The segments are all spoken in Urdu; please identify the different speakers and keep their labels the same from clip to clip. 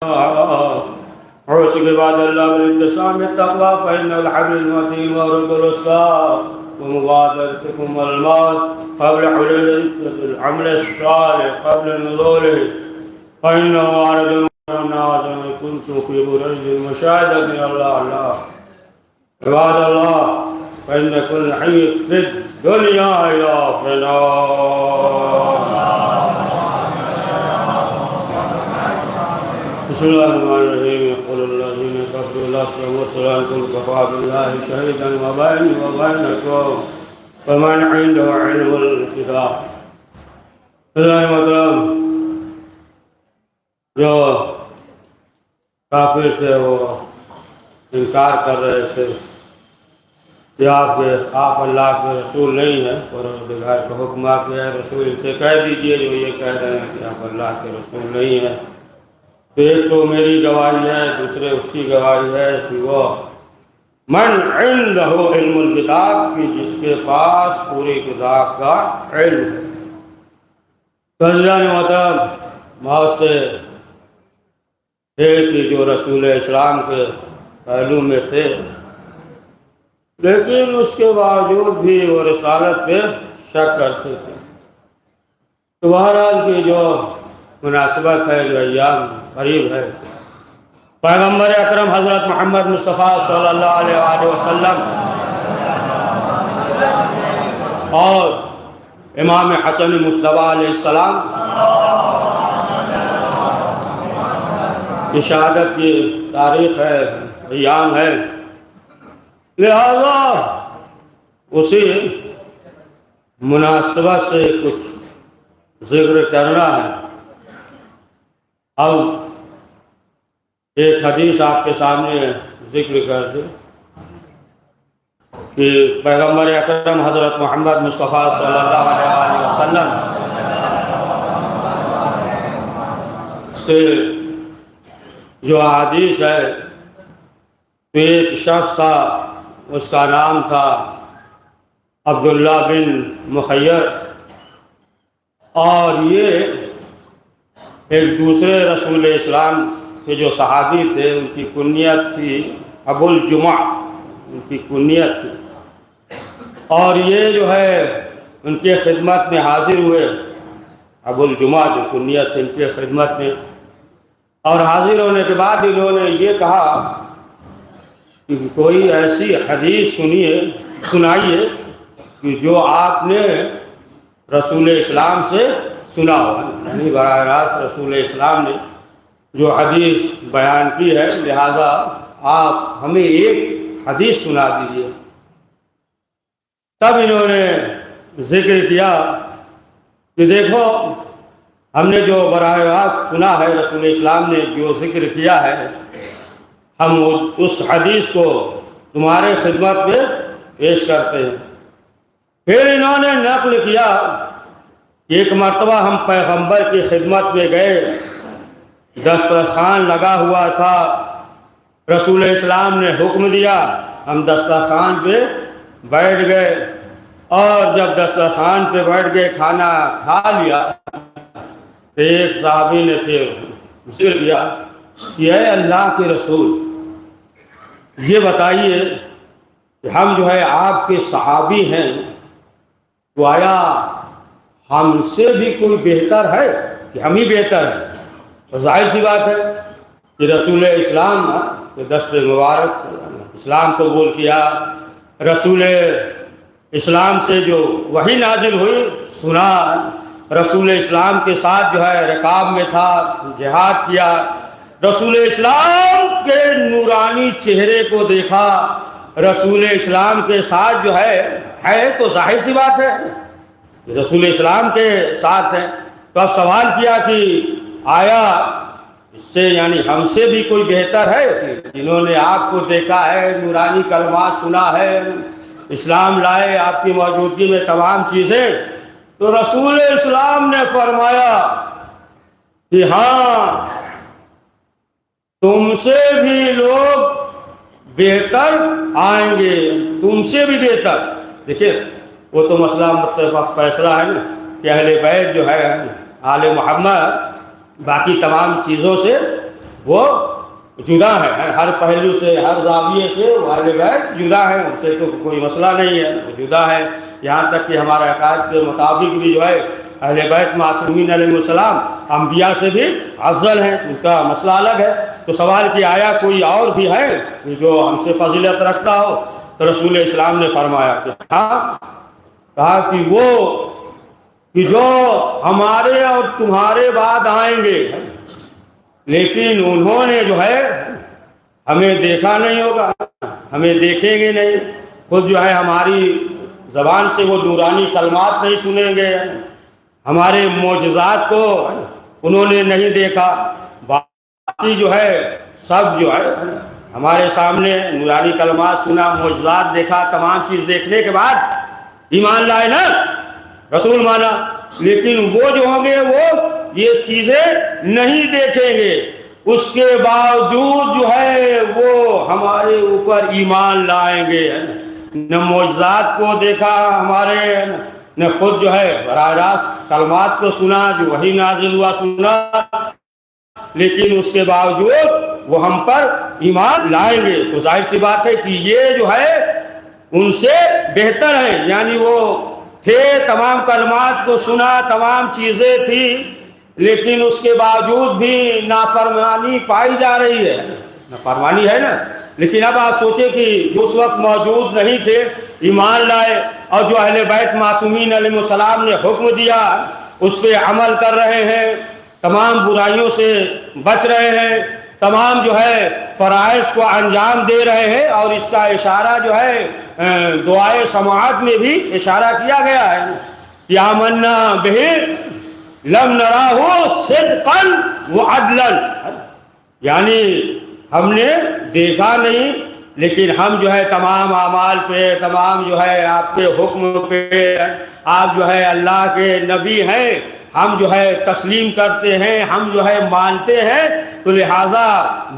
Speaker 1: عوشك عباد الله بالاتسام بالتقوى فإن الحبل المتين ورد الأسباب ومبادرتكم الموت قبل حلول العمل الصالح قبل نزوله فإنه وارد الناس كنتم في برج المشاهدة من الله عباد الله فإن كل حي في الدنيا إلى فناء. بسم الله الرحمن الرحيم. يقول الذين كفروا لا تمسوا أنتم كفى بالله شهيدا وبيني وبينكم فمن عنده علم الكتاب. محترم جو کافر تھے وہ انکار کر رہے تھے کہ آپ اللہ کے رسول نہیں ہیں، اور پروردگار کا حکم آ گیا ہے رسول ان سے کہہ دیجئے جو یہ کہہ رہے ہیں کہ آپ اللہ کے رسول نہیں ہیں، تو ایک تو میری گواہی ہے، دوسرے اس کی گواہی ہے کہ وہ من عنده علم الکتاب کی جس کے پاس پوری کتاب کا علم ہے. تو عزیزان محترم بہت سے تھے کہ جو رسول اسلام کے پہلو میں تھے، لیکن اس کے باوجود بھی وہ رسالت پہ شک کرتے تھے. تو بہرحال کی جو مناسبت ہے، جو ایام قریب ہے، پیغمبر اکرم حضرت محمد مصطفیٰ صلی اللہ علیہ وآلہ وسلم اور امام حسن مصطفیٰ علیہ السلام کی شہادت کی تاریخ ہے، ایام ہے، لہذا اسی مناسبت سے کچھ ذکر کرنا ہے. اب ایک حدیث آپ کے سامنے ذکر کر دیں کہ پیغمبر اکرم حضرت محمد مصطفیٰ صلی اللہ علیہ وسلم سے جو حدیث ہے، تو ایک شخص تھا، اس کا نام تھا عبداللہ بن مخیر، اور یہ ایک دوسرے رسول اسلام کے جو صحابی تھے ان کی کنیت تھی ابو الجمع، ان کی کنیت تھی، اور یہ جو ہے ان کے خدمت میں حاضر ہوئے. ابو الجمع جو کنیت تھی ان کے خدمت میں، اور حاضر ہونے کے بعد انہوں نے یہ کہا کہ کوئی ایسی حدیث سنائیے کہ جو آپ نے رسول اسلام سے سنا ہو. یعنی براہ راست رسول اسلام نے جو حدیث بیان کی ہے، لہذا آپ ہمیں ایک حدیث سنا دیجیے. تب انہوں نے ذکر کیا کہ دیکھو ہم نے جو براہ راست سنا ہے، رسول اسلام نے جو ذکر کیا ہے، ہم اس حدیث کو تمہارے خدمت میں پیش کرتے ہیں. پھر انہوں نے نقل کیا کہ ایک مرتبہ ہم پیغمبر کی خدمت میں گئے، دسترخوان لگا ہوا تھا، رسول اسلام نے حکم دیا، ہم دسترخوان پہ بیٹھ گئے، اور جب دسترخوان پہ بیٹھ گئے کھانا کھا لیا، تو ایک صحابی نے پھر ذکر کیا کہ اے اللہ کے رسول، یہ بتائیے کہ ہم جو ہے آپ کے صحابی ہیں، تو آیا ہم سے بھی کوئی بہتر ہے کہ ہم ہی بہتر ہیں؟ تو ظاہر سی بات ہے کہ رسول اسلام کے دست مبارک اسلام قبول کیا، رسول اسلام سے جو وحی نازل ہوئی سنا، رسول اسلام کے ساتھ جو ہے رکاب میں تھا، جہاد کیا، رسول اسلام کے نورانی چہرے کو دیکھا، رسول اسلام کے ساتھ جو ہے تو ظاہر سی بات ہے رسول اسلام کے ساتھ ہے. تو اب سوال کیا کہ آیا اس سے یعنی ہم سے بھی کوئی بہتر ہے کہ جنہوں نے آپ کو دیکھا ہے، نورانی کلمات سنا ہے، اسلام لائے آپ کی موجودگی میں تمام چیزیں؟ تو رسول اسلام نے فرمایا کہ ہاں تم سے بھی لوگ بہتر آئیں گے، تم سے بھی بہتر. دیکھیں وہ تو مسئلہ متفق فیصلہ ہے نا کہ اہل بیت جو ہے آل محمد باقی تمام چیزوں سے وہ جدا ہے، ہر پہلو سے، ہر زاویے سے وہ اہل بیت جدا ہے، ان سے تو کوئی مسئلہ نہیں ہے، وہ جدا ہے۔ یہاں تک کہ ہمارے عقائد کے مطابق بھی جو ہے اہل بیت معصومین علیہ السلام انبیاء سے بھی افضل ہیں، ان کا مسئلہ الگ ہے۔ تو سوال کہ آیا کوئی اور بھی ہے جو ہم سے فضیلت رکھتا ہو؟ تو رسول اسلام نے فرمایا کہ ہاں، کہا کہ وہ کہ جو ہمارے اور تمہارے بعد آئیں گے لیکن انہوں نے جو ہے ہمیں دیکھا نہیں ہوگا، ہمیں دیکھیں گے نہیں، خود جو ہے ہماری زبان سے وہ نورانی کلمات نہیں سنیں گے، ہمارے معجزات کو انہوں نے نہیں دیکھا، باقی جو ہے سب جو ہے ہمارے سامنے نورانی کلمات سنا، معجزات دیکھا، تمام چیز دیکھنے کے بعد ایمان لائے نا، رسول مانا، لیکن وہ جو ہوں گے وہ یہ چیزیں نہیں دیکھیں گے، اس کے باوجود جو ہے وہ ہمارے اوپر ایمان لائیں گے۔ نہ معجزات کو دیکھا ہمارے، نہ خود جو ہے براہ راست کلمات کو سنا جو وحی نازل ہوا سنا، لیکن اس کے باوجود وہ ہم پر ایمان لائیں گے۔ تو ظاہر سی بات ہے کہ یہ جو ہے ان سے بہتر ہے، یعنی وہ تھے، تمام کلمات کو سنا، تمام چیزیں تھی، لیکن اس کے باوجود بھی نافرمانی پائی جا رہی ہے، نافرمانی ہے نا۔ لیکن اب آپ سوچیں کہ جو اس وقت موجود نہیں تھے ایمان لائے، اور جو اہل بیت معصومین علیہ السلام نے حکم دیا اس پہ عمل کر رہے ہیں، تمام برائیوں سے بچ رہے ہیں، تمام جو ہے فرائض کو انجام دے رہے ہیں، اور اس کا اشارہ جو ہے دعائے سماعت میں بھی اشارہ کیا گیا ہے کہ آمنا بہ لم نراہ صدقا وعدلا، یعنی ہم نے دیکھا نہیں لیکن ہم جو ہے تمام اعمال پہ، تمام جو ہے آپ کے حکم پہ، آپ جو ہے اللہ کے نبی ہیں، ہم جو ہے تسلیم کرتے ہیں، ہم جو ہے مانتے ہیں۔ تو لہٰذا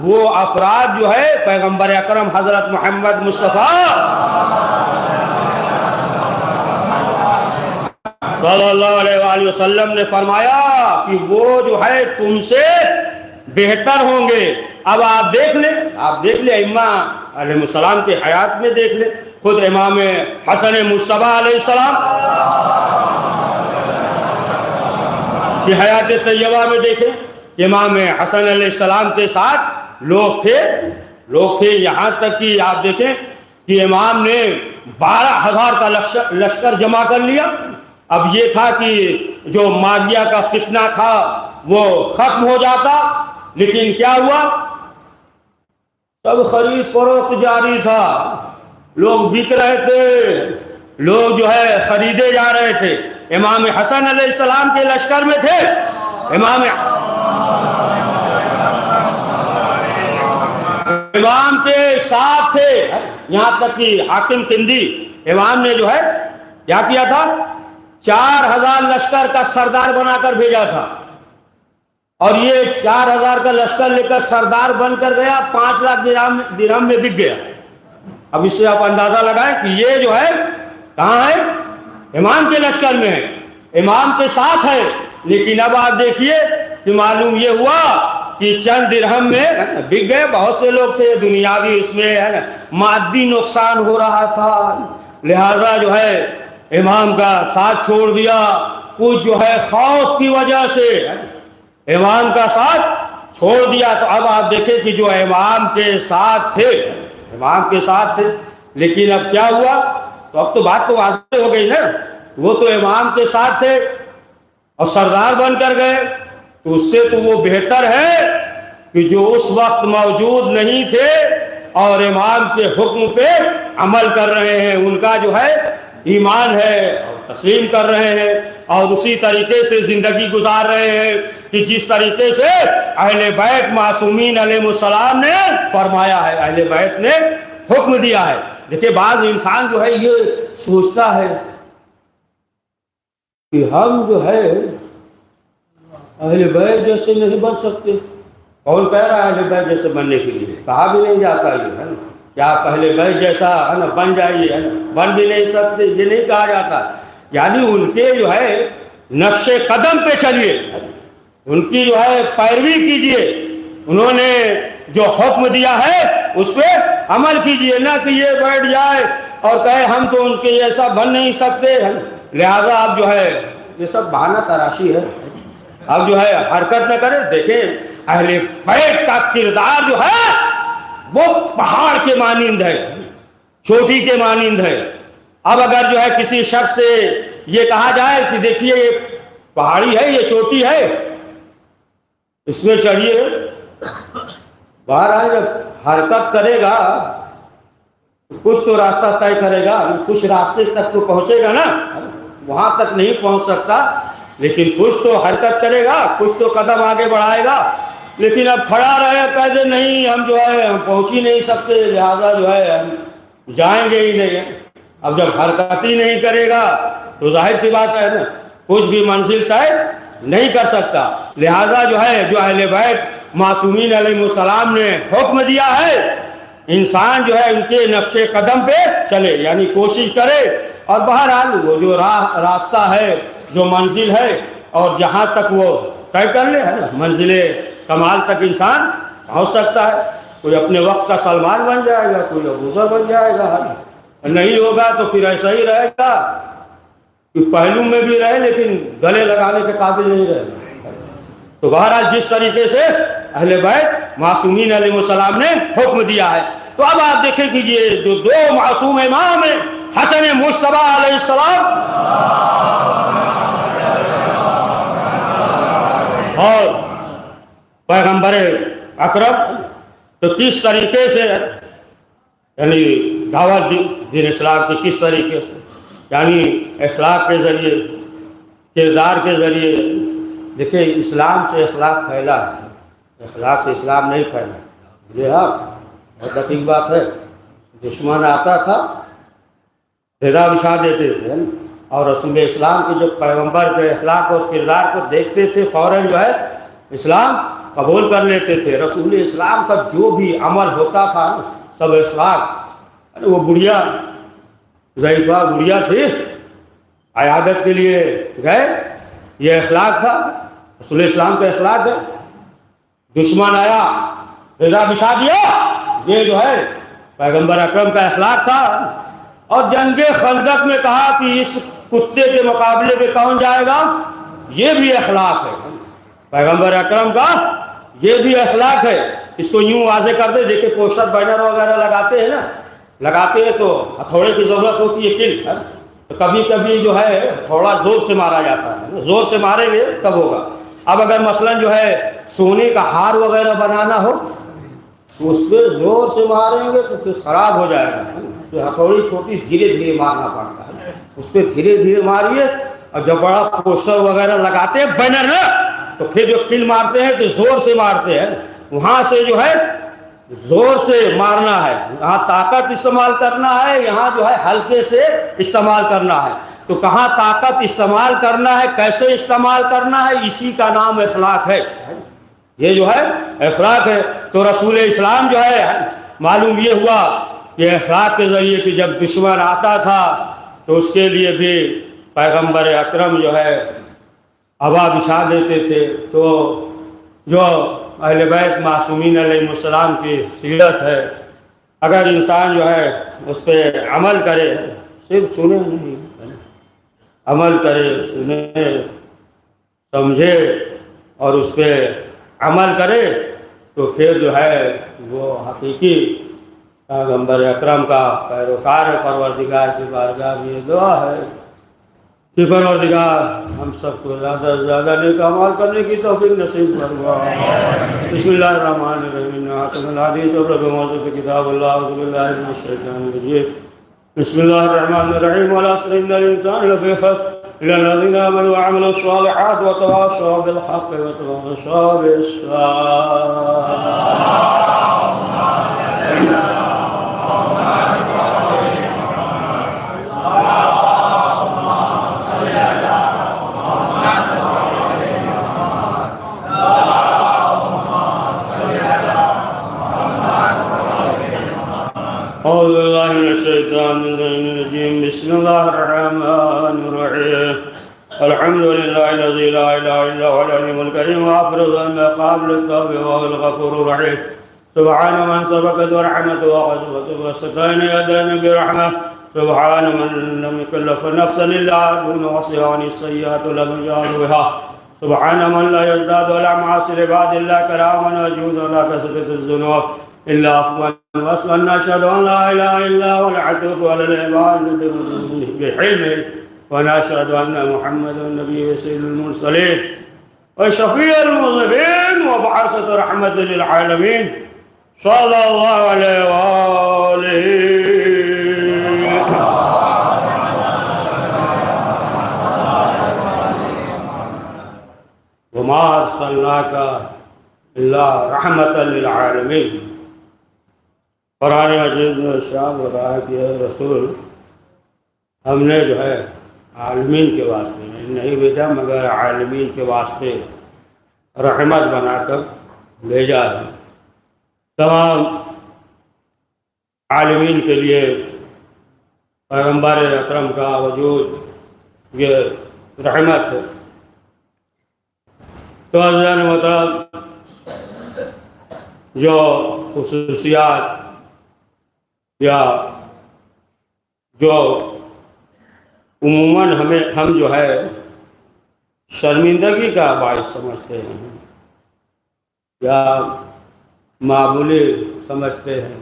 Speaker 1: وہ افراد جو ہے پیغمبر اکرم حضرت محمد مصطفیٰ صلی اللہ علیہ وآلہ وسلم نے فرمایا کہ وہ جو ہے تم سے بہتر ہوں گے۔ اب آپ دیکھ لیں ائمہ علیہ السلام کے حیات میں دیکھ لیں، خود امام حسن مصطفیٰ علیہ السلام کی حیات طیبہ میں دیکھیں، امام حسن علیہ السلام کے ساتھ لوگ تھے، یہاں تک کہ آپ دیکھیں کہ امام نے 12,000 کا لشکر جمع کر لیا۔ اب یہ تھا کہ جو ماویہ کا فتنہ تھا وہ ختم ہو جاتا، لیکن کیا ہوا؟ سب خرید فروخت جاری تھا، لوگ بک رہے تھے، لوگ جو ہے خریدے جا رہے تھے۔ امام حسن علیہ السلام کے لشکر میں تھے، امام کے ساتھ تھے، یہاں تک کہ حاکم کندی امام نے جو ہے کیا کیا تھا، 4,000 لشکر کا سردار بنا کر بھیجا تھا، اور یہ 4,000 کا لشکر لے کر سردار بن کر گیا، 5 لاکھ درہم میں بک گیا۔ اب اس سے آپ اندازہ لگائیں کہ یہ جو ہے کہاں ہے؟ امام کے لشکر میں ہے، امام کے ساتھ ہے، لیکن اب آپ دیکھیے کہ معلوم یہ ہوا کہ چند درہم میں بک گئے۔ بہت سے لوگ تھے، دنیاوی اس میں ہے نا مادی نقصان ہو رہا تھا، لہذا جو ہے امام کا ساتھ چھوڑ دیا، کچھ جو ہے خوف کی وجہ سے امام کا ساتھ چھوڑ دیا۔ تو اب آپ دیکھیں کہ جو امام کے ساتھ تھے، لیکن اب کیا ہوا؟ تو اب تو بات تو واضح ہو گئی نا، وہ تو امام کے ساتھ تھے اور سردار بن کر گئے، تو اس سے تو وہ بہتر ہے کہ جو اس وقت موجود نہیں تھے اور امام کے حکم پہ عمل کر رہے ہیں، ان کا جو ہے ایمان ہے اور تسلیم کر رہے ہیں، اور اسی طریقے سے زندگی گزار رہے ہیں کہ جس طریقے سے اہل بیت معصومین علیہ السلام نے فرمایا ہے، اہل بیت نے حکم دیا ہے۔ دیکھیں بعض انسان جو ہے یہ سوچتا ہے کہ ہم جو ہے اہل بیت جیسے نہیں بن سکتے۔ کون کہہ رہا ہے اہل بیت جیسے بننے کے لیے؟ کہا بھی نہیں جاتا یہ ہے نا، کیا آپ اہل بیت جیسا ہے نا بن جائیے، ہے نا، بن بھی نہیں سکتے، یہ نہیں کہا جاتا۔ یعنی ان کے جو ہے نقش قدم پہ چلیے، ان کی جو ہے پیروی کیجیے، انہوں نے جو حکم دیا ہے اس پہ عمل کیجئے، نہ کہ یہ بیٹھ جائے اور کہے ہم تو ان کے ایسا بن نہیں سکتے، لہذا آپ جو ہے یہ سب بہانہ تراشی ہے، آپ جو ہے حرکت نہ کریں۔ دیکھیں اہل بیت کا کردار جو ہے وہ پہاڑ کے مانند ہے، چوٹی کے مانند ہے۔ اب اگر جو ہے کسی شخص سے یہ کہا جائے کہ دیکھیے یہ پہاڑی ہے، یہ چوٹی ہے، اس میں چڑھیے، بہرحال جب حرکت کرے گا کچھ تو راستہ طے کرے گا، کچھ راستے تک تو پہنچے گا نا، وہاں تک نہیں پہنچ سکتا لیکن کچھ تو حرکت کرے گا، کچھ تو قدم آگے بڑھائے گا۔ لیکن اب کھڑا رہے کہہ دے نہیں ہم جو ہے ہم پہنچ ہی نہیں سکتے، لہذا جو ہے ہم جائیں گے ہی نہیں۔ اب جب حرکت ہی نہیں کرے گا تو ظاہر سی بات ہے نا کچھ بھی منزل طے نہیں کر سکتا۔ لہذا جو ہے جو اہل بیت معصومین علیہ السلام نے حکم دیا ہے انسان جو ہے ان کے نقش قدم پہ چلے، یعنی کوشش کرے، اور بہرحال وہ جو راستہ ہے جو منزل ہے اور جہاں تک وہ طے کر لے ہے نا، منزل کمال تک انسان پہنچ سکتا ہے۔ کوئی اپنے وقت کا سلمان بن جائے گا، کوئی ابوذر بن جائے گا، نہیں ہوگا تو پھر ایسا ہی رہے گا کہ پہلو میں بھی رہے لیکن گلے لگانے کے قابل نہیں رہے گا۔ تو بہرحال جس طریقے سے اہل بیت معصومین علیہ السلام نے حکم دیا ہے، تو اب آپ دیکھیں کہ یہ جو دو معصوم امام ہیں حسن مجتبیٰ علیہ السلام اور پیغمبر اکرم، تو کس طریقے سے یعنی دعوت دین اسلام کی کس طریقے سے، یعنی اخلاق کے ذریعے، کردار کے ذریعے۔ دیکھیں اسلام سے اخلاق پھیلا ہے، اخلاق سے اسلام نہیں پھیلا۔ یہ آپ بہت دقیق بات ہے، دشمن آتا تھا ریدا بچھا دیتے تھے اور رسول اسلام کے جو پیغمبر کے اخلاق اور کردار کو دیکھتے تھے فوراً جو ہے اسلام قبول کر لیتے تھے۔ رسول اسلام کا جو بھی عمل ہوتا تھا سب اخلاق، وہ بڑھیا ضعیفہ بڑھیا تھی، عیادت کے لیے گئے، یہ اخلاق تھا، رسول اسلام کا اخلاق ہے۔ دشمن آیا ریدا بچھا دیا، یہ جو ہے پیغمبر اکرم کا اخلاق تھا۔ اور جنگ خندق میں کہا کہ اس کتے کے مقابلے میں کون جائے گا، یہ بھی اخلاق ہے پیغمبر اکرم کا، یہ بھی اخلاق ہے۔ اس کو یوں واضح کر دے، دیکھیں پوسٹر بینر وغیرہ لگاتے ہیں نا، لگاتے ہیں تو ہتھوڑے کی ضرورت ہوتی ہے، کل تو کبھی کبھی جو ہے تھوڑا زور سے مارا جاتا ہے، زور سے ماریں گے تب ہوگا۔ اب اگر مثلاً جو ہے سونے کا ہار وغیرہ بنانا ہو تو اس پہ زور سے ماریں گے تو پھر خراب ہو جائے گا، تو ہتھوڑی چھوٹی دھیرے دھیرے مارنا پڑتا ہے، اس پہ دھیرے دھیرے ماریے۔ اور جب بڑا پوسٹر وغیرہ لگاتے ہیں بینر نا، تو پھر جو کل مارتے ہیں تو زور سے مارتے ہیں، وہاں سے جو ہے زور سے مارنا ہے، یہاں طاقت استعمال کرنا ہے، یہاں جو ہے ہلکے سے استعمال کرنا ہے۔ تو کہاں طاقت استعمال کرنا ہے، کیسے استعمال کرنا ہے، اسی کا نام اخلاق ہے، یہ جو ہے اخلاق ہے۔ تو رسول اسلام جو ہے معلوم یہ ہوا کہ اخلاق کے ذریعے کہ جب دشمن آتا تھا تو اس کے لیے بھی پیغمبر اکرم جو ہے ہوا بچھا دیتے تھے۔ تو جو اہل بیت معصومین علیہ السلام کی سیرت ہے، اگر انسان جو ہے اس پہ عمل کرے، صرف سنے نہیں، عمل کرے، سنے سمجھے اور اس پہ عمل کرے، تو پھر جو ہے وہ حقیقی پیغمبر اکرم کا پیروکار ہے۔ پروردگار کی بارگاہ میں یہ دعا ہے کہ پروردگار ہم سب کو زیادہ سے زیادہ نیک اعمال کرنے کی توفیق نصیب فرما۔ بسم اللہ الرحمن الرحیم، احسن الحدیث اور موضوع کتاب اللہ، اعوذ باللہ من الشیطان الرجیم، بسم اللہ الرحمن الرحیم، والعصر ان الانسان لفی خسر الا الذین آمنوا وعملوا الصالحات وتواصوا بالحق وتواصوا بالصبر۔ أعوذ بالله من الشيطان الرجيم، بسم الله الرحمن الرحيم، الحمد لله الذي لا اله الا هو العليم الكريم غافر الذنب قابل التوب وهو الغفور الرحيم. سبحان من سبقت ورحمته وغضبته واستكان يدان برحمه. سبحان من لم يكلف نفسا الا دون وصيها عن السيئات لم يجعل بها. سبحان من لا يزداد ولا معاصي عباد الله كراما وجودا ولا كثرة الذنوب الا عفوا واصلا. نشهد ان لا اله الا هو العدو على العباد بحلمه. ونشهد ان محمدا النبي وسيد المرسلين وشفيع المذنبين وبعثة رحمة للعالمين صلى الله عليه وآله. وما أرسلناك إلا رحمة للعالمين. قرآن مجید میں ارشاد ہو رہا ہے کہ اے رسول ہم نے جو ہے عالمین کے واسطے نہیں بھیجا مگر عالمین کے واسطے رحمت بنا کر بھیجا ہے. تمام عالمین کے لیے پیغمبر اکرم کا وجود یہ رحمت ہے. تو عزیزان محترم جو خصوصیات یا جو عموماً ہم جو ہے شرمندگی کا باعث سمجھتے ہیں یا معمولی سمجھتے ہیں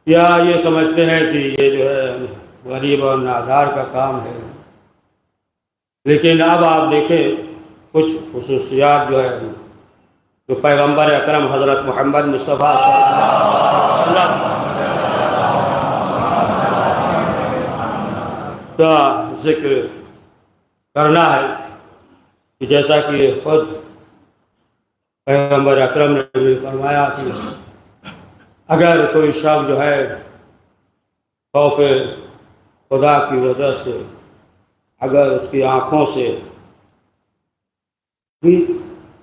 Speaker 1: یا یہ سمجھتے ہیں کہ یہ جو ہے غریب اور نادار کا کام ہے، لیکن اب آپ دیکھیں کچھ خصوصیات جو ہے جو پیغمبر اکرم حضرت محمد مصطفیٰ صلی اللہ علیہ وسلم کا ذکر کرنا ہے کہ جیسا کہ خود پیغمبر اکرم نے بھی فرمایا کہ اگر کوئی شخص جو ہے خوف خدا کی وجہ سے اگر اس کی آنکھوں سے بھی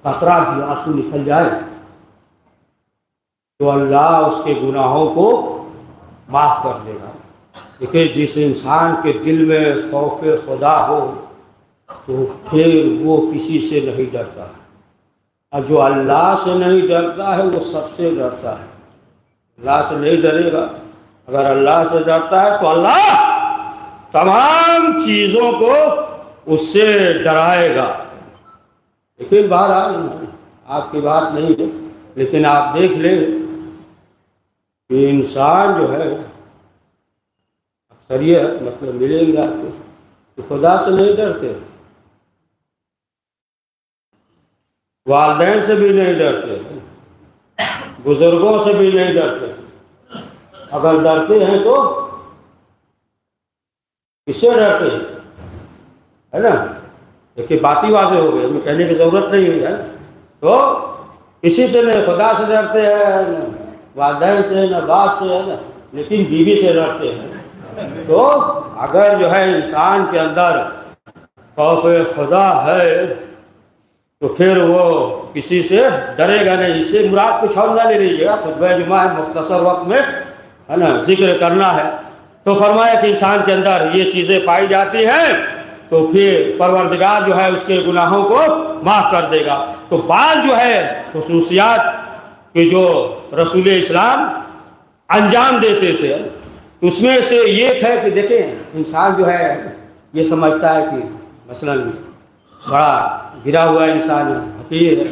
Speaker 1: قطرہ بھی آنسو نکل جائے تو اللہ اس کے گناہوں کو معاف کر دے گا. دیکھیں جس انسان کے دل میں خوف خدا ہو تو پھر وہ کسی سے نہیں ڈرتا، اور جو اللہ سے نہیں ڈرتا ہے وہ سب سے ڈرتا ہے. اللہ سے نہیں ڈرے گا، اگر اللہ سے ڈرتا ہے تو اللہ تمام چیزوں کو اس سے ڈرائے گا. لیکن بہرحال آپ کی بات نہیں ہے، لیکن آپ دیکھ لیں کہ انسان جو ہے اکثریت مطلب ملیں گا کہ خدا سے نہیں ڈرتے، والدین سے بھی نہیں ڈرتے، بزرگوں سے بھی نہیں ڈرتے. اگر ڈرتے ہیں تو کس سے ڈرتے ہیں، ہے نا؟ دیکھیے بات ہی واضح ہو گئی، ہمیں کہنے کی ضرورت نہیں ہوئی ہے. تو کسی سے نہیں، خدا سے ڈرتے ہیں، نہ والدین سے، نہ باپ سے، ہے نا، لیکن بیوی سے ڈرتے ہیں. تو اگر جو ہے انسان کے اندر خوف خدا ہے تو پھر وہ کسی سے ڈرے گا نہیں. اس سے مراد کچھ اور نہ لے لیجیے گا، خطبہ جمعہ مختصر وقت میں ہے نا ذکر کرنا ہے. تو فرمایا کہ انسان کے اندر یہ چیزیں پائی جاتی ہیں تو پھر پروردگار جو ہے اس کے گناہوں کو معاف کر دے گا. تو بعض جو ہے خصوصیات کہ جو رسول اسلام انجام دیتے تھے اس میں سے یہ ہے کہ دیکھیں انسان جو ہے یہ سمجھتا ہے کہ مثلاً بڑا گرا ہوا انسان ہے، حقیر ہے.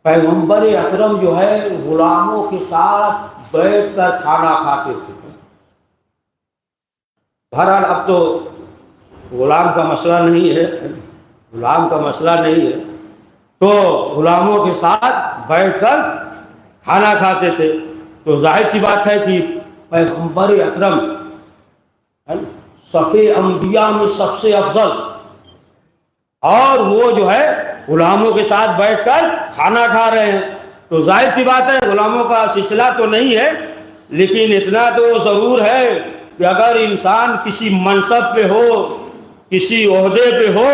Speaker 1: پیغمبر اکرم جو ہے غلاموں کے ساتھ بیٹھ کر کھانا کھاتے تھے. بہرحال اب تو غلام کا مسئلہ نہیں ہے، غلام کا مسئلہ نہیں ہے، تو غلاموں کے ساتھ بیٹھ کر کھانا کھاتے تھے. تو ظاہر سی بات ہے کہ پیغمبر اکرم صفی انبیاء میں سب سے افضل، اور وہ جو ہے غلاموں کے ساتھ بیٹھ کر کھانا کھا رہے ہیں. تو ظاہر سی بات ہے غلاموں کا سلسلہ تو نہیں ہے، لیکن اتنا تو ضرور ہے کہ اگر انسان کسی منصب پہ ہو، کسی عہدے پہ ہو،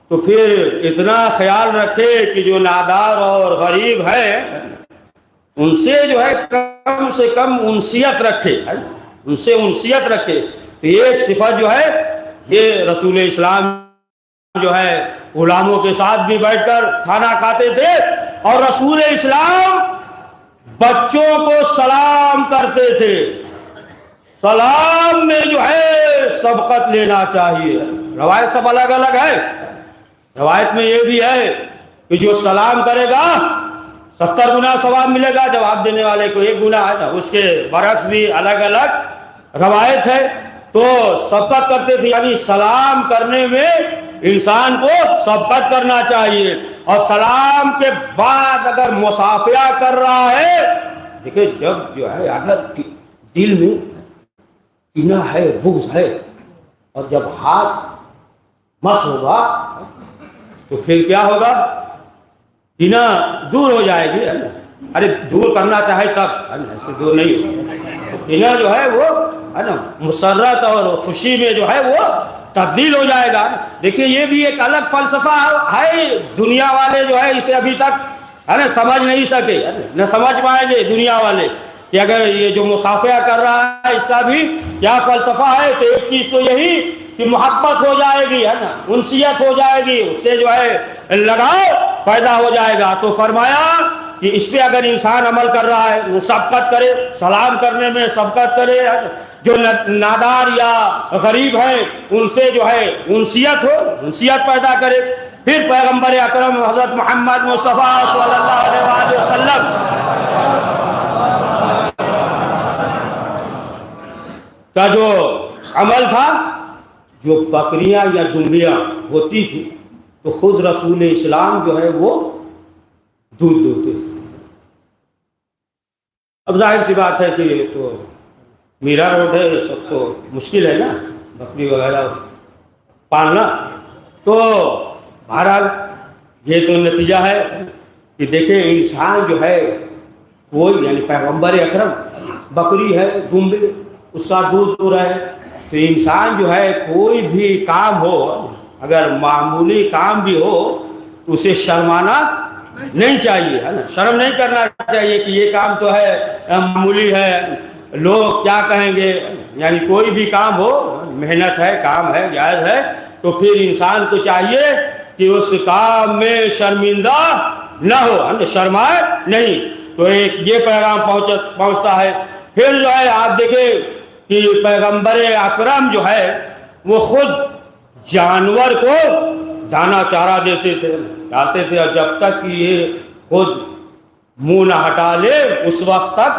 Speaker 1: تو پھر اتنا خیال رکھے کہ جو نادار اور غریب ہے ان سے جو ہے کم سے کم انسیت رکھے، ان سے انسیت رکھے. تو ایک صفت جو ہے یہ رسول اسلام جو ہے غلاموں کے ساتھ بھی بیٹھ کر کھانا کھاتے تھے، اور رسول اسلام بچوں کو سلام کرتے تھے۔ سلام میں جو ہے سبقت لینا چاہیے۔ روایت سب الگ الگ ہے، روایت میں یہ بھی ہے کہ جو سلام کرے گا 70 گنا ثواب ملے گا، جواب دینے والے کو 1 گنا ہے نا۔ اس کے برعکس بھی الگ الگ روایت ہے۔ تو سبقت کرتے تھے، یعنی سلام کرنے میں انسان کو سبقت کرنا چاہیے، اور سلام کے بعد اگر مصافحہ کر رہا ہے، دیکھیں جب جو ہے اگر دل میں کینہ ہے، بغض ہے، اور جب ہاتھ مس ہوگا تو پھر کیا ہوگا؟ کینہ دور ہو جائے گی۔ ارے دور کرنا چاہے تب، ایسے دور نہیں ہو۔ کینہ جو ہے وہ ہے نا مسرت اور خوشی میں جو ہے وہ تبدیل ہو جائے گا۔ دیکھیے یہ بھی ایک الگ فلسفہ ہے، دنیا والے جو ہے اسے ابھی تک ہے نا سمجھ نہیں سکے، نہ سمجھ پائیں گے دنیا والے کہ اگر یہ جو مصافحہ کر رہا ہے اس کا بھی کیا فلسفہ ہے۔ تو ایک چیز تو یہی کہ محبت ہو جائے گی، ہے نا انسیت ہو جائے گی، اس سے جو ہے لگاؤ پیدا ہو جائے گا۔ تو فرمایا کہ اس پہ اگر انسان عمل کر رہا ہے وہ سبقت کرے، سلام کرنے میں سبقت کرے، جو نادار یا غریب ہے ان سے جو ہے انسیت ہو، انسیت پیدا کرے۔ پھر پیغمبر اکرم حضرت محمد مصطفیٰ صلی اللہ علیہ وسلم کا جو عمل تھا، جو بکریاں یا دمبیاں ہوتی تھی تو خود رسول اسلام جو ہے وہ دودھ دوتے تھے۔ اب ظاہر سی بات ہے کہ یہ تو میرا روڈ ہے، سب تو مشکل ہے نا بکری وغیرہ پالنا۔ تو بہرحال یہ تو نتیجہ ہے کہ دیکھیں انسان جو ہے کوئی یعنی پیغمبر اکرم بکری ہے، دمبے، اس کا دودھ دو رہا ہے۔ تو انسان جو ہے کوئی بھی کام ہو، اگر معمولی کام بھی ہو تو اسے شرمانا نہیں چاہیے، ہے نا، شرم نہیں کرنا چاہیے کہ یہ کام تو ہے معمولی ہے، لوگ کیا کہیں گے۔ یعنی کوئی بھی کام ہو، محنت ہے، کام ہے، جائز ہے، تو پھر انسان کو چاہیے کہ اس کام میں شرمندہ نہ ہو، شرمائے نہیں۔ تو ایک یہ پیغام پہنچتا ہے۔ پھر جو ہے آپ دیکھیں کہ پیغمبر اکرم جو ہے وہ خود جانور کو دانا چارہ دیتے تھے، ڈالتے تھے، اور جب تک کہ یہ خود منہ نہ ہٹا لے اس وقت تک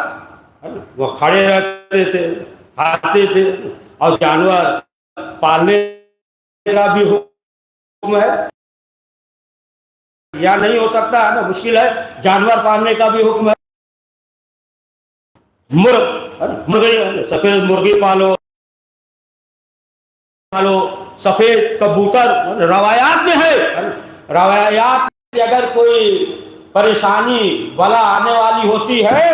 Speaker 1: وہ کھڑے رہتے تھے، کھاتے تھے۔ اور جانور پالنے کا بھی حکم ہے یا نہیں ہو سکتا ہے نا، مشکل ہے، جانور پالنے کا بھی حکم ہے۔ مرغی، سفید مرغی پالو، سفید کبوتر، روایات میں ہے، روایات میں اگر کوئی پریشانی بلا آنے والی ہوتی ہے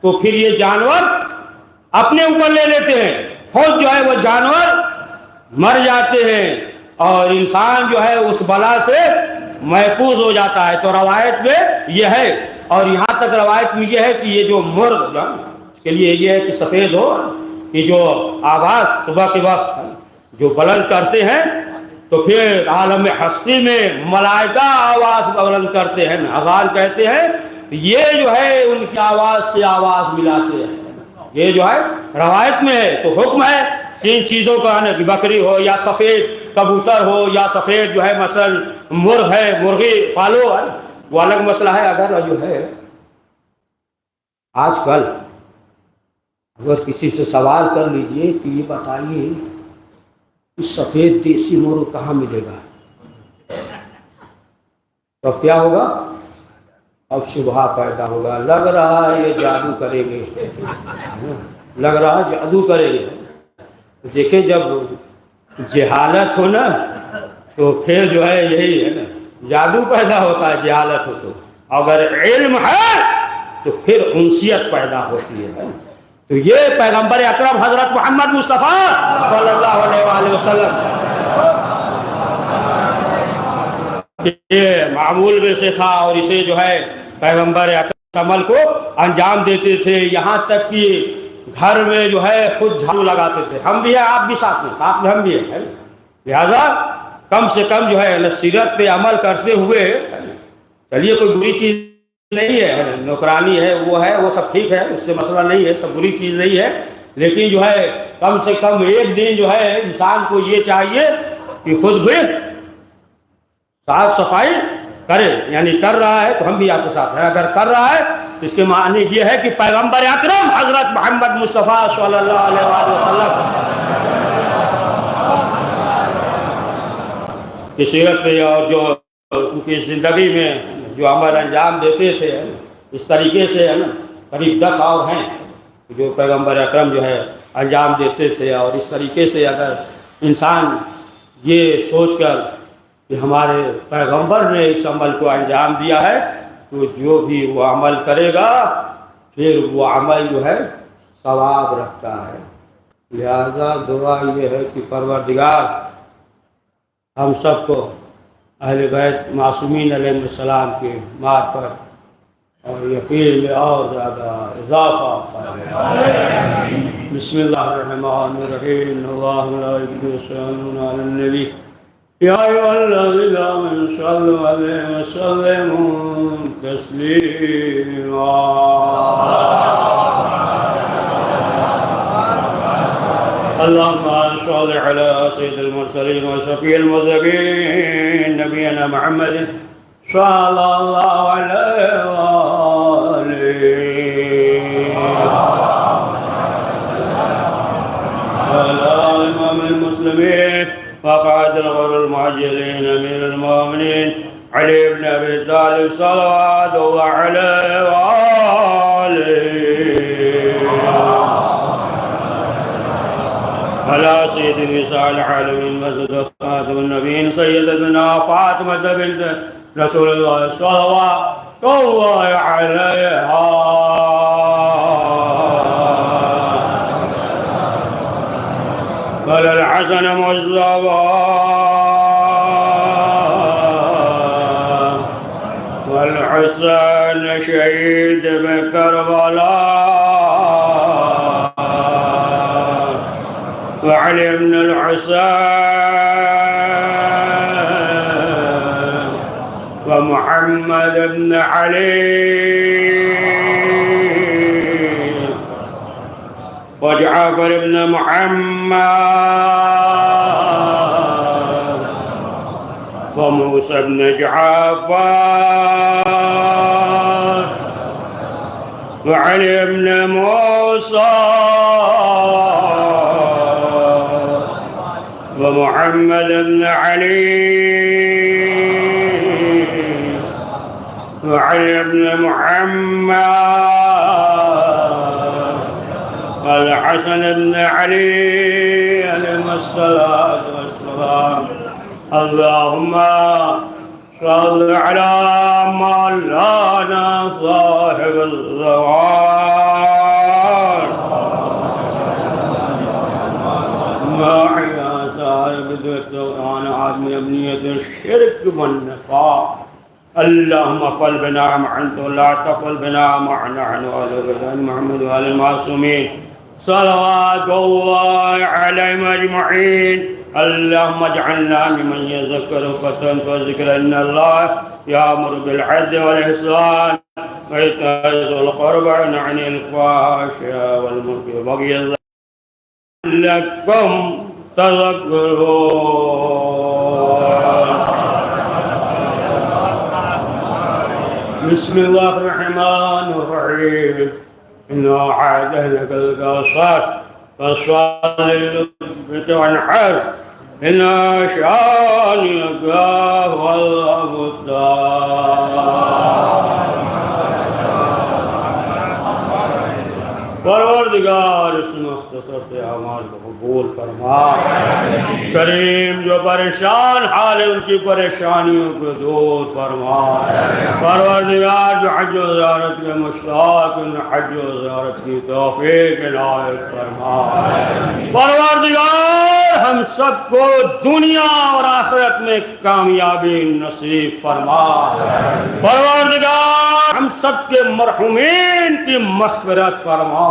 Speaker 1: تو پھر یہ جانور اپنے اوپر لے لیتے ہیں، خود جو ہے وہ جانور مر جاتے ہیں، اور انسان جو ہے اس بلا سے محفوظ ہو جاتا ہے۔ تو روایت میں یہ ہے، اور یہاں تک روایت میں یہ ہے کہ یہ جو مرغ اس کے لیے یہ ہے کہ سفید ہو، کہ جو آواز صبح کے وقت جو بلند کرتے ہیں تو پھر عالم ہستی میں ملائکہ آواز بلند کرتے ہیں، اذان کہتے ہیں، تو یہ جو ہے ان کی آواز سے آواز ملاتے ہیں۔ یہ جو ہے روایت میں ہے۔ تو حکم ہے کہ ان چیزوں کا نا، بکری ہو یا سفید کبوتر ہو یا سفید جو ہے مثلا مرغ ہے، مرغی پالو، وہ الگ مسئلہ ہے۔ اگر جو ہے آج کل اگر کسی سے سوال کر لیجئے کہ یہ بتائیے سفید دیسی مرغ کہاں ملے گا، تو اب کیا ہوگا؟ اب شبہ پیدا ہوگا، لگ رہا ہے یہ جادو کریں گے، لگ رہا ہے جادو کریں گے۔ دیکھیں جب جہالت ہو نا تو پھر جو ہے یہی ہے نا، جادو پیدا ہوتا ہے جہالت ہو تو، اگر علم ہے تو پھر انسیت پیدا ہوتی ہے۔ تو یہ پیغمبر اکرم حضرت محمد مصطفیٰ صلی اللہ علیہ وآلہ وسلم یہ معمول میں سے تھا، اور اسے جو ہے پیغمبر اکرم عمل کو انجام دیتے تھے، یہاں تک کہ گھر میں جو ہے خود جھاڑو لگاتے تھے۔ ہم بھی ہیں، آپ بھی ساتھ میں ہم بھی ہیں، لہذا کم سے کم جو ہے سیرت پہ عمل کرتے ہوئے، چلیے کوئی بری چیز نہیں ہے، نوکرانی ہے وہ سب ٹھیک ہے، اس سے مسئلہ نہیں ہے، سب بری چیز نہیں ہے، لیکن جو ہے کم سے کم ایک دن جو ہے انسان کو یہ چاہیے کہ خود بھی صاف صفائی کرے، یعنی کر رہا ہے تو ہم بھی آپ کے ساتھ ہیں، اگر کر رہا ہے تو اس کے معنی یہ ہے کہ پیغمبر اکرم حضرت محمد مصطفیٰ صلی اللہ علیہ وآلہ وسلم کی سیرت پہ اور جو ان کی زندگی میں جو عمل انجام دیتے تھے اس طریقے سے ہے نا، قریب 10 اور ہیں جو پیغمبر اکرم جو ہے انجام دیتے تھے، اور اس طریقے سے اگر انسان یہ سوچ کر کہ ہمارے پیغمبر نے اس عمل کو انجام دیا ہے تو جو بھی وہ عمل کرے گا پھر وہ عمل جو ہے ثواب رکھتا ہے۔ لہذا دعا یہ ہے کہ پروردگار ہم سب کو اہل بیت معصومین علیہ السلام کی معرفت اور یقین میں اور زیادہ اضافہ فرمائے۔ بسم اللہ الرحمن الرحیم، اللہم لا یصلون علی النبی یا ایھا الذین آمنوا صلوا علیہ وسلموا تسلیما۔ اللهم صل على سيد المرسلين وشفيع المذنبين نبينا محمد صلى الله عليه وآله وعلى إمام المسلمين وقائد الغر المعجلين أمير المؤمنين علي بن أبي طالب صلوات الله عليه وآله على سيد النساء العالمين وسيد خاتم النبيين سيدتنا فاطمة بنت رسول الله صلوات الله عليها وعلى الحسن مصطفى والحسين شهيد بكربلاء وعلي بن الحسين ومحمد بن علي وجعفر بن محمد وموسى بن جعفر وعلي بن موسى ومحمد بن علي وعلي بن محمد والحسن بن علي عليهما الصلاة والسلام. اللهم صل على مولانا صاحب الزمان معي صاحب الدوران عدم أبنية الشرك والنفاق. اللهم افعل بنا ما أنت ولا تفعل بنا ما نحن وعلى بدن محمد وعلى المعصومين صلوات الله عليهم أجمعين. اللهم اجعلنا ممن يذكر فتنة وذكر إن الله يأمر بالعدل والإحسان وإيتاء ذي القربى وينهى عن الفحشاء والمنكر والبغي لعلكم تذكرون. بسم الله الرحمن الرحيم. إنا أعطيناك الكوثر فصل لربك وانحر إن شانئك هو الأبتر. پروردگار اس مختصر سے اعمال کو قبول فرما. کریم جو پریشان حال ہے ان کی پریشانیوں کو دور فرما. پروردگار جو حج و زیارت کے مشتاق ان حج و زیارت کی توفیق عنایت فرما. پروردگار ہم سب کو دنیا اور آخرت میں کامیابی نصیب فرما. پروردگار ہم سب کے مرحومین کی مغفرت فرما.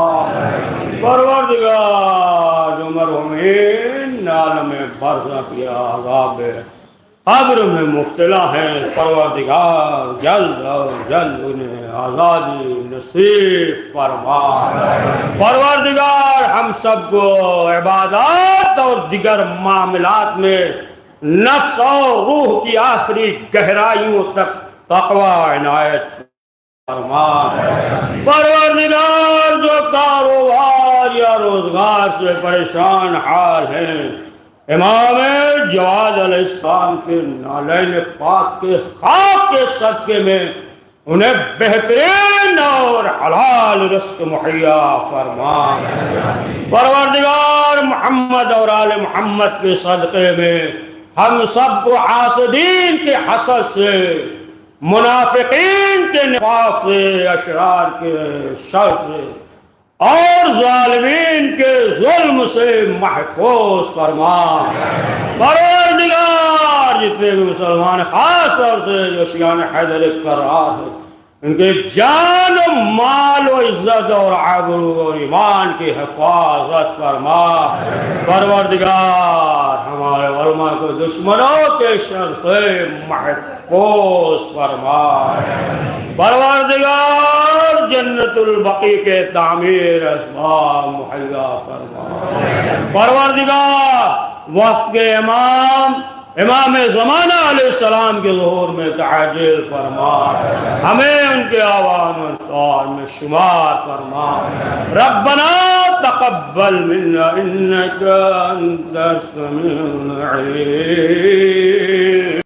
Speaker 1: پروردگار جو مرحومین عالم برزخ یا عذاب قبر میں مبتلا ہیں، پروردگار جلد اور جلد انہیں آزادی نصیب فرما۔ پروردگار ہم سب کو عبادات اور دیگر معاملات میں نفس اور روح کی آخری گہرائیوں تک تقوی عنایت فرما۔ پروردگار جو کاروبار یا روزگار سے پریشان حال ہیں، امام جواد علیہ السلام کے نالین پاک کے خاک کے صدقے میں انہیں بہترین اور حلال رزق مہیا فرما۔ پروردگار محمد اور آل محمد کے صدقے میں ہم سب کو حاسدین کے حسد سے، منافقین کے نفاق سے، اشرار کے شر سے اور ظالمین کے ظلم سے محفوظ فرما۔ پروردگار جتنے بھی مسلمان خاص طور سے جو شیعان حیدر کرار ہیں، ان کے جان و مال و عزت اور آبرو اور ایمان کی حفاظت فرما۔ پروردگار ہمارے علماء کو دشمنوں کے شر سے محفوظ فرما۔ پروردگار جنت البقیع کے تعمیر اسباب مہیا فرما۔ پروردگار وقت کے امام زمانہ علیہ السلام کے ظہور میں تعجیل فرما، ہمیں ان کے عوام انصار میں شمار فرما۔ ربنا تقبل منا انك انت السميع العليم۔